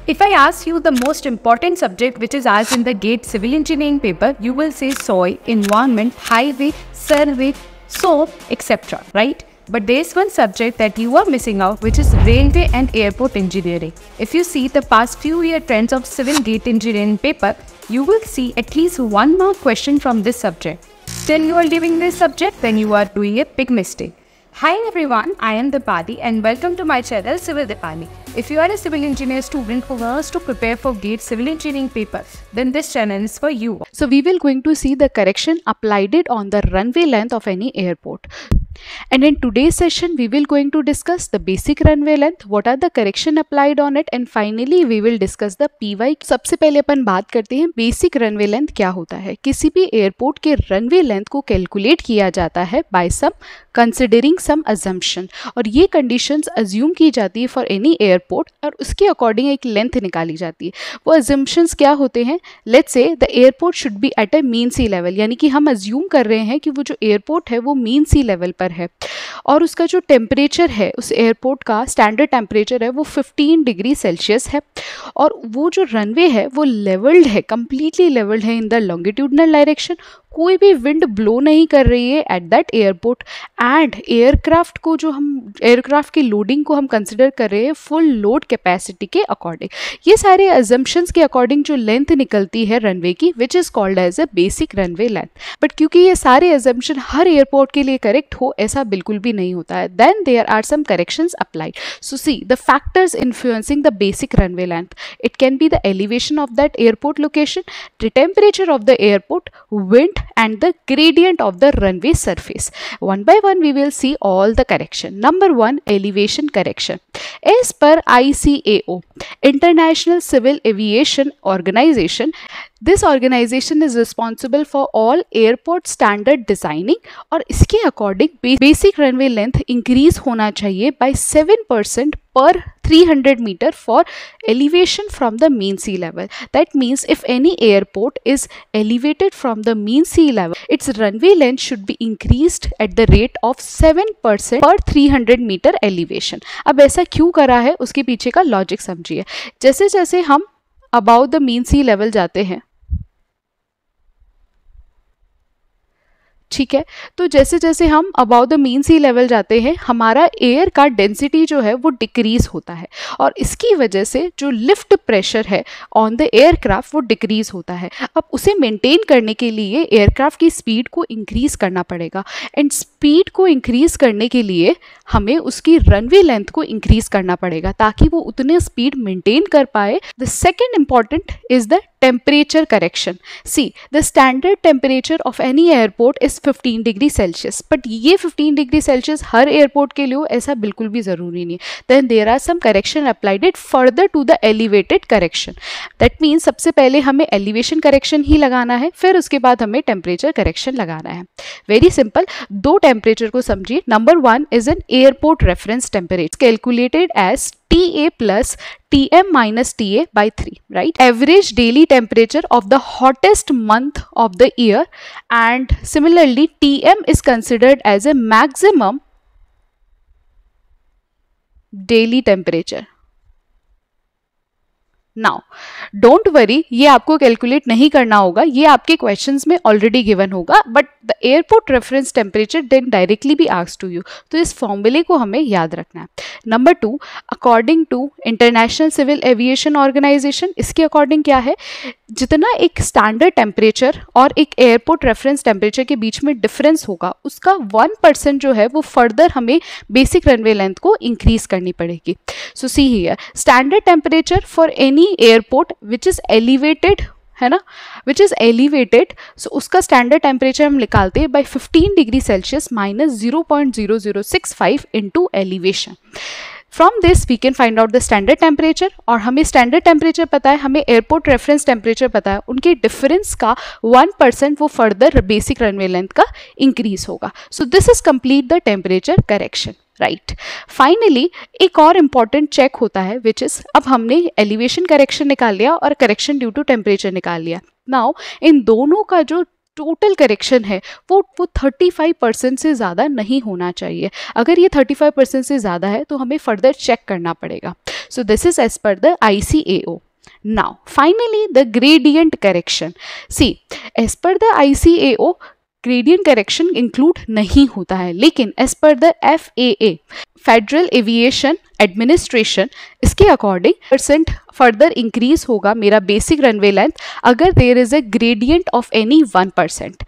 If I ask you the most important subject which is asked in the GATE civil engineering paper, you will say soil, environment, highway, survey, so etc. Right? But there's one subject that you are missing out, which is railway and airport engineering. If you see the past few year trends of civil GATE engineering paper, you will see at least one more question from this subject. Still you are leaving this subject, then you are doing a big mistake. Hi everyone, I am Dipali and welcome to my channel Civil Dipali. If you are a civil engineer student who wants to prepare for GATE civil engineering paper, then this channel is for you. So we will going to see the correction applied it on the runway length of any airport. And in today's session, we will going to discuss the basic runway length, what are the correction applied on it, and finally we will discuss the PY. सबसे पहले अपन बात करते हैं basic runway length क्या होता है। किसी भी एयरपोर्ट के रनवे लेंथ को कैलकुलेट किया जाता है बाय सम कंसिडरिंग सम अजम्पशन, और ये कंडीशंस अज्यूम की जाती है फॉर एनी एयरपोर्ट और उसके अकॉर्डिंग एक लेंथ निकाली जाती है। वो अजम्पशंस क्या होते हैं? Let's say the airport should be at a mean sea level, यानी कि हम अज्यूम कर रहे हैं कि वो जो एयरपोर्ट है वो मीन सी लेवल पर है और उसका जो टेम्परेचर है उस एयरपोर्ट का स्टैंडर्ड टेम्परेचर है वो 15 डिग्री सेल्सियस है, और वो जो रनवे है वो लेवल्ड है, कंप्लीटली लेवल्ड है इन द लॉन्गिट्यूडनल डायरेक्शन। कोई भी विंड ब्लो नहीं कर रही है at that airport, and aircraft को जो हम एयरक्राफ्ट की लोडिंग को हम कंसिडर कर रहे हैं फुल लोड कैपेसिटी के अकॉर्डिंग। ये सारे अजम्पशंस के अकॉर्डिंग जो लेंथ निकलती है रनवे की which is called as a basic runway length. But क्योंकि ये सारे अजम्पशन हर एयरपोर्ट के लिए करेक्ट हो ऐसा बिल्कुल भी नहीं होता है, then there are some corrections applied. So see the factors influencing the basic runway length, it can be the elevation of that airport location, the temperature of the airport, wind and the gradient of the runway surface. One by one we will see all the correction. Number 1, elevation correction. As per ICAO, International Civil Aviation Organization, this organization is responsible for all airport standard designing, और इसके according basic runway length increase होना चाहिए by 7% per 300 meter for elevation from the mean sea level. That means if any airport is elevated from the mean sea level, its runway length should be increased at the rate of 7% per 300 meter elevation. अब ऐसा क्यों करा है उसके पीछे का logic समझिए। जैसे जैसे हम about the mean sea level जाते हैं, ठीक है, तो जैसे जैसे हम about the mean sea level जाते हैं हमारा एयर का डेंसिटी जो है वो डिक्रीज होता है, और इसकी वजह से जो लिफ्ट प्रेशर है ऑन द एयरक्राफ्ट वो डिक्रीज होता है। अब उसे मेंटेन करने के लिए एयरक्राफ्ट की स्पीड को इंक्रीज करना पड़ेगा, एंड स्पीड को इंक्रीज करने के लिए हमें उसकी रनवे लेंथ को इंक्रीज करना पड़ेगा ताकि वो उतने स्पीड मेंटेन कर पाए। The second important is the temperature correction. See, the standard temperature of any airport is 15 degree Celsius, but ये 15 degree Celsius हर airport के लिए हो ऐसा बिल्कुल भी ज़रूरी नहीं। Then there are some correction applied it further to the elevated correction. That means सबसे पहले हमें elevation correction ही लगाना है, फिर उसके बाद हमें temperature correction लगाना है। Very simple, दो temperature को समझिए। Number 1 is an airport reference temperature calculated as TA plus Tm minus TA by 3, right? Average daily temperature of the hottest month of the year, and similarly Tm is considered as a maximum daily temperature. Now don't worry, ये आपको calculate नहीं करना होगा, ये आपके questions में already given होगा, but the airport reference temperature then directly be asked to you, तो इस फॉर्मूले को हमें याद रखना है। Number 2, according to International Civil Aviation Organization, इसके अकॉर्डिंग क्या है, जितना एक स्टैंडर्ड टेम्परेचर और एक एयरपोर्ट रेफरेंस टेम्परेचर के बीच में डिफरेंस होगा उसका 1% जो है वो फर्दर हमें बेसिक रनवे लेंथ को इंक्रीज करनी पड़ेगी। So see here, standard temperature for any airport which is elevated है ना, विच इज एलिवेटेड, सो उसका स्टैंडर्ड टेम्परेचर हम निकालते हैं by 15 degree Celsius minus 0.0065 into elevation. From this we can find out the standard temperature, और हमें स्टैंडर्ड टेम्परेचर पता है, हमें एयरपोर्ट रेफरेंस टेम्परेचर पता है, उनके डिफरेंस का 1% वो फर्दर बेसिक रनवे लेंथ का इंक्रीज होगा। So this is complete the temperature correction, right. Finally एक और इम्पॉर्टेंट चेक होता है विच इज, अब हमने एलिवेशन करेक्शन निकाल लिया और करेक्शन ड्यू टू टेम्परेचर निकाल लिया। नाउ इन दोनों का जो टोटल करेक्शन है वो 35% से ज़्यादा नहीं होना चाहिए। अगर ये 35% से ज़्यादा है तो हमें फर्दर चेक करना पड़ेगा। So this is as per the ICAO. Now finally the gradient correction. See, as per the ICAO gradient correction include नहीं होता है, लेकिन as per the FAA federal aviation administration इसके अकॉर्डिंग % फर्दर इंक्रीज होगा मेरा basic runway length अगर there is a gradient of any 1%.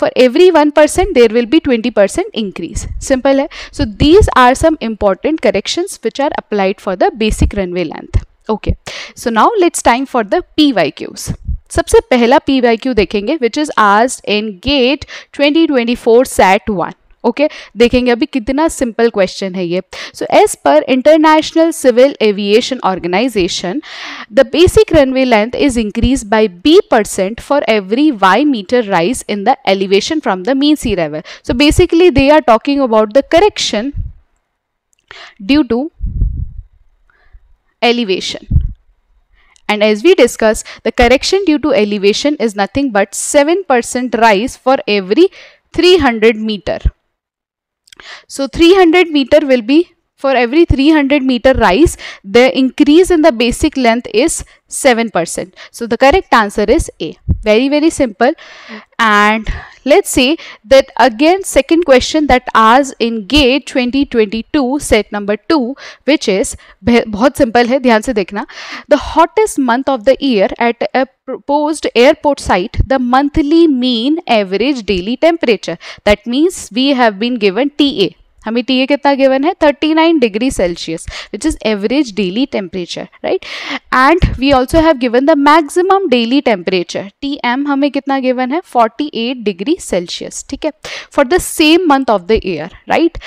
For every 1% there will be 20% increase. Simple है. So these are some important corrections which are applied for the basic runway length. Okay, so now let's time for the PYQs. सबसे पहला PYQ देखेंगे which is asked in GATE 2024 SAT 1. Okay, देखेंगे अभी कितना simple question है ये. So as per International Civil Aviation Organization the basic runway length is increase by B% for every Y meter rise in the elevation from the mean sea level. So basically they are talking about the correction due to elevation. And as we discussed, the correction due to elevation is nothing but 7% rise for every 300 meter. So 300 meter will be, for every 300 meter rise, the increase in the basic length is 7%. So the correct answer is A. Very, very simple. And let's say that again second question that asked in GATE 2022 set number 2, which is बहुत simple है, ध्यान से देखना. The hottest month of the year at a proposed airport site, the monthly mean average daily temperature. That means we have been given TA. हमें TA कितना given है 39 degree Celsius which is average daily temperature, right. And we also have given the maximum daily temperature TM हमें कितना given है 48 degree Celsius. ठीक है, for the same month of the year, right.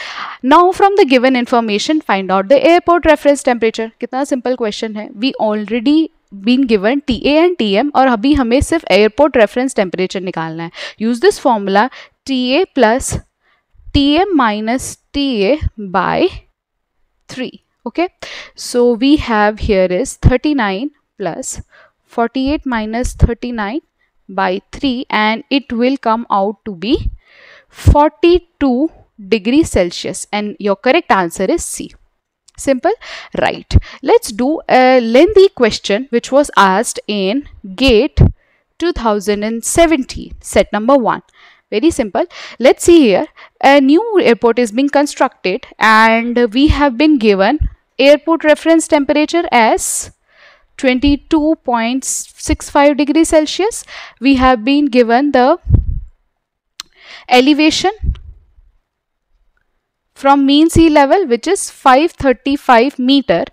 Now from the given information find out the airport reference temperature. कितना simple question है. We already been given TA and TM और अभी हमें सिर्फ airport reference temperature निकालना है. Use this formula TA plus TM minus TA by 3. Okay, so we have here is 39 plus 48 minus 39 by 3 and it will come out to be 42 degrees Celsius and your correct answer is C. Simple, right. Let's do a lengthy question which was asked in GATE 2017 set number 1. Very simple. Let's see here. A new airport is being constructed and we have been given airport reference temperature as 22.65 degrees Celsius. We have been given the elevation from mean sea level which is 535 meter,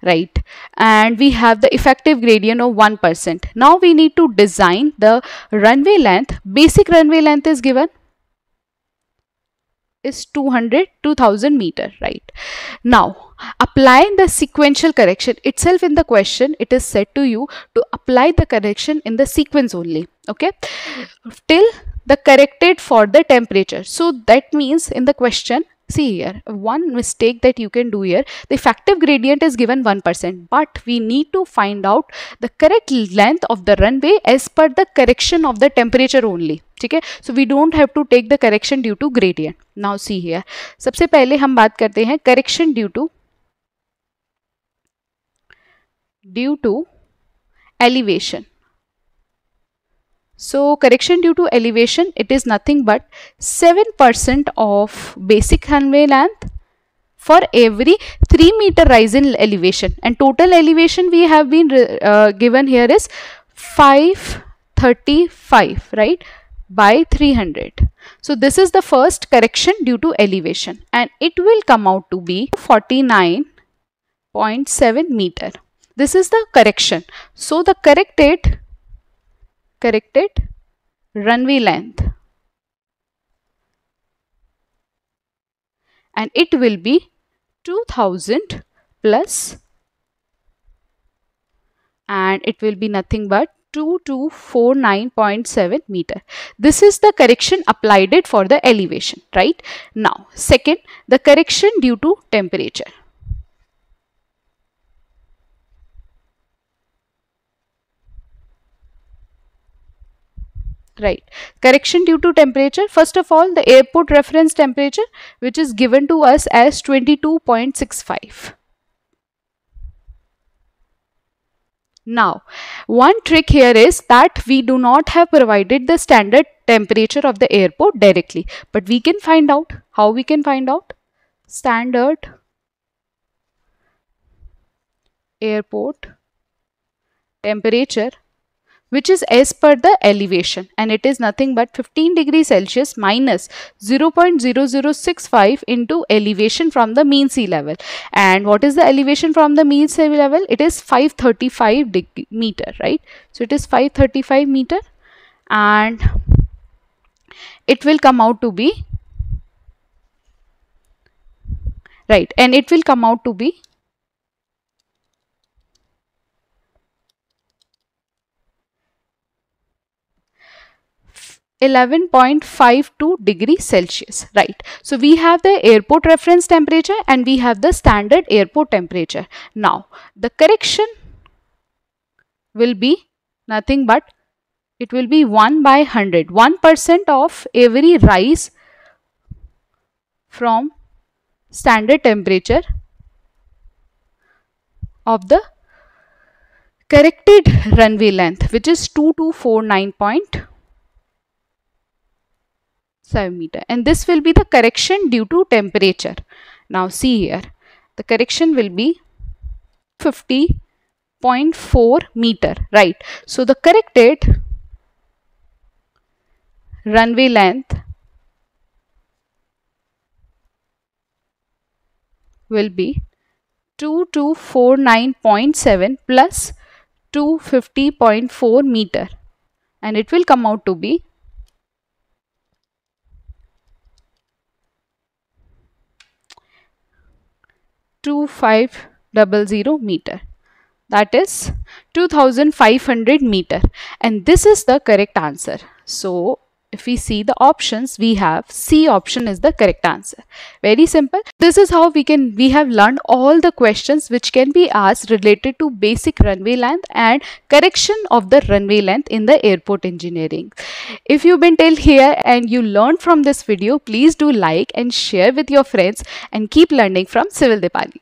right, and we have the effective gradient of 1%. Now we need to design the runway length. Basic runway length is given is 2000 meter, right. Now applying the sequential correction itself in the question, it is said to you to apply the correction in the sequence only. Okay, till the corrected for the temperature. So that means in the question, see here, one mistake that you can do here, the effective gradient is given 1%, but we need to find out the correct length of the runway as per the correction of the temperature only. ठीक है, so we don't have to take the correction due to gradient. Now see here, सबसे पहले हम बात करते हैं correction due to elevation. So correction due to elevation, it is nothing but 7% of basic runway length for every 3 meter rise in elevation, and total elevation we have been given here is 535, right, by 300. So this is the first correction due to elevation and it will come out to be 49.7 meter. This is the correction. So the corrected runway length and it will be 2000 plus and it will be nothing but 2249.7 meter. This is the correction applied it for the elevation, right. Now second, the correction due to temperature. Right, correction due to temperature. First of all, the airport reference temperature which is given to us as 22.65. Now, one trick here is that we do not have provided the standard temperature of the airport directly, but we can find out. How we can find out? Standard airport temperature, which is as per the elevation, and it is nothing but 15 degrees Celsius minus 0.0065 into elevation from the mean sea level. And what is the elevation from the mean sea level? It is 535 meter, right? So it is 535 meter, and it will come out to be, right, and it will come out to be 11.52 degrees Celsius, right? So we have the airport reference temperature and we have the standard airport temperature. Now the correction will be nothing but it will be 1 by 100. 1% of every rise from standard temperature of the corrected runway length, which is 2249.7 meter, and this will be the correction due to temperature. Now see here, the correction will be 50.4 meter, right? So the corrected runway length will be 2249.7 plus 250.4 meter, and it will come out to be 2500 meter, that is 2500 meter, and this is the correct answer. So if we see the options, we have C option is the correct answer. Very simple. This is how we have learned all the questions which can be asked related to basic runway length and correction of the runway length in the airport engineering. If you've been till here and you learned from this video, please do like and share with your friends and keep learning from Civil Dipali.